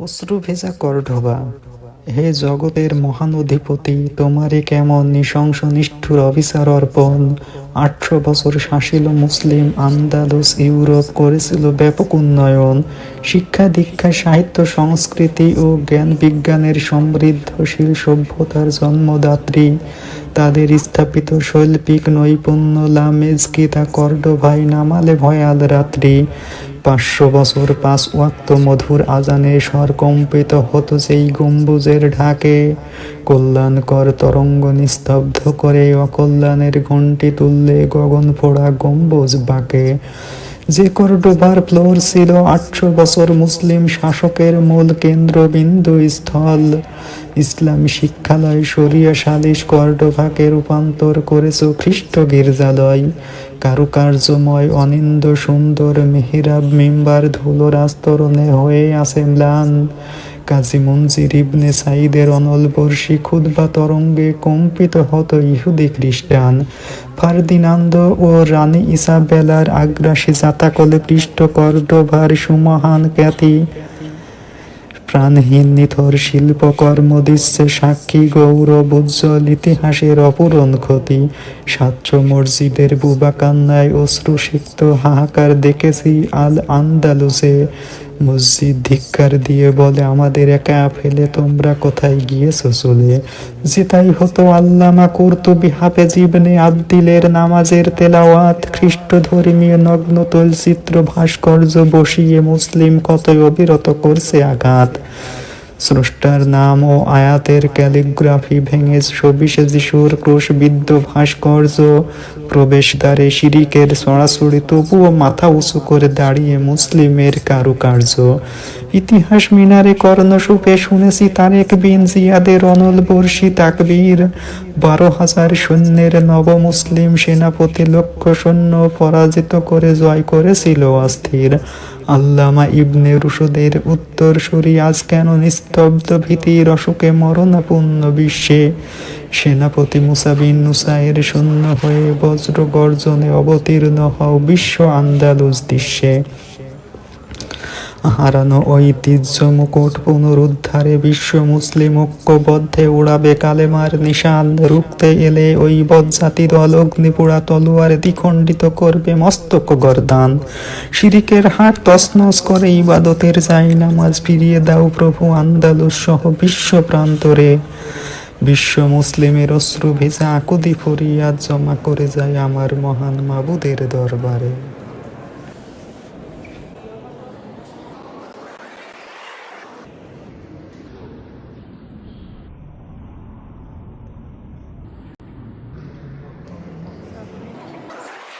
অশ্রু ভেজা কর্ডোবা, হে জগতের মহান অধিপতি, তোমারই কেমন নৃশংস নিষ্ঠুর অবিচার অর্পণ। 800 বছর শাসিল মুসলিম আন্দালুস, ইউরোপ করেছিল ব্যাপক উন্নয়ন। শিক্ষা দীক্ষা সাহিত্য সংস্কৃতি ও জ্ঞান বিজ্ঞানের সমৃদ্ধশীল সভ্যতার জন্মদাত্রী। তাদের স্থাপিত শৈল্পিক নৈপুণ্য লা মেজকিতা কর্ডোভায় নামালে ভয়াল রাত্রি। 500 বছর 5 ওয়াক্ত মধুর আজানে স্বর কম্পিত হতো যেই গম্বুজের ঢাকে। কল্যাণকর তরঙ্গ নিস্তব্ধ করে অকল্যাণের ঘণ্টি তুললে গগন ফোড়া গম্বুজ বাঁকে। যে কর্ডোবার ফ্লোর ছিল 800 বছর মুসলিম শাসকের মূল কেন্দ্রবিন্দু স্থল। ইসলামী শিক্ষালয় শরিয়া সালিশ কর্ডোভাকে রূপান্তর করেছে খ্রিস্ট গির্জালয়। কারুকার্যময় অনিন্দ্য সুন্দর মেহরাব মিম্বার ধুলোর আস্তরণে হয়ে আছে ম্লান। কাজী মনজির ইবনে সাইদের অনলবর্ষী খুতবা তরঙ্গে কম্পিত হতো ইহুদি খ্রিস্টান। ফার্দিনান্দ ও রানী ইসাবেলার আগ্রাসী জাতাকলে পৃষ্ঠ কর্ডোভার সুমহান খ্যাতি। প্রাণহীন নিথর শিল্পকর্ম দিচ্ছে সাক্ষী গৌরব উজ্জ্বল ইতিহাসের অপূরণ ক্ষতি। 700 মসজিদের বুবা কান্নায় অশ্রুসিক্ত হাহাকার দেখেছি আল আন্দালুসে। মসজিদ ধিক্কার দিয়ে বলে, আমাদের একা ফেলে তোমরা কোথায় গিয়েছো চলে। যেটাই হতো আল্লামা কুরতুবী হাফেজ ইবনে আবদিলের নামাজের তেলাওয়াত। খ্রিস্ট ধর্মীয় নগ্ন তৈলচিত্র ভাস্কর্য বসিয়ে মুসলিম কতই অবিরত করছে আঘাত। স্রষ্টার নাম ও আয়াতের ক্যালিগ্রাফি ভেঙে সবিশে যিশুর ক্রুশবিদ্ধ ভাস্কর্য। প্রবেশদ্বারে শিরিকের ছড়াছড়ি, তবুও মাথা উঁচু করে দাঁড়িয়ে মুসলিমের কারুকার্য। ইতিহাস মিনারে কর্ণসূপে শুনেছি তারেক বিন জিয়াদের অনলবর্ষী তাকবীর। 12,000 সৈন্যের নব মুসলিম সেনাপতি লক্ষ সৈন্য পরাজিত করে জয় করেছিল অস্থির। আল্লামা ইবনে রুশদের উত্তরসূরি আজ কেন নিস্তব্ধ ভীতির অশোকে মরণাপন্ন বিশ্বে। সেনাপতি মুসা বিন নুসাইর শূন্য হয়ে বজ্র গর্জনে অবতীর্ণ হও বিশ্ব আন্দালুস দৃশ্যে। হারানো ঐতিহ্য মুকুট পুনরুদ্ধারে বিশ্ব মুসলিম ঐক্যবদ্ধে উড়াবে কালেমার নিশান। রুখতে এলে ওই বজ্জাতি দল অগ্নিপোড়া তলোয়ারে দ্বিখণ্ডিত করবে মস্তক গর্দান। শিরিকের হাট তছনছ করে ইবাদতের জায়নামাজ ফিরিয়ে দাও প্রভু আন্দালুস সহ বিশ্ব প্রান্তরে। বিশ্ব মুসলিমের অশ্রু ভেজা আকুতি ফরিয়াদ জমা করে যায় আমার মহান মাবুদের দরবারে।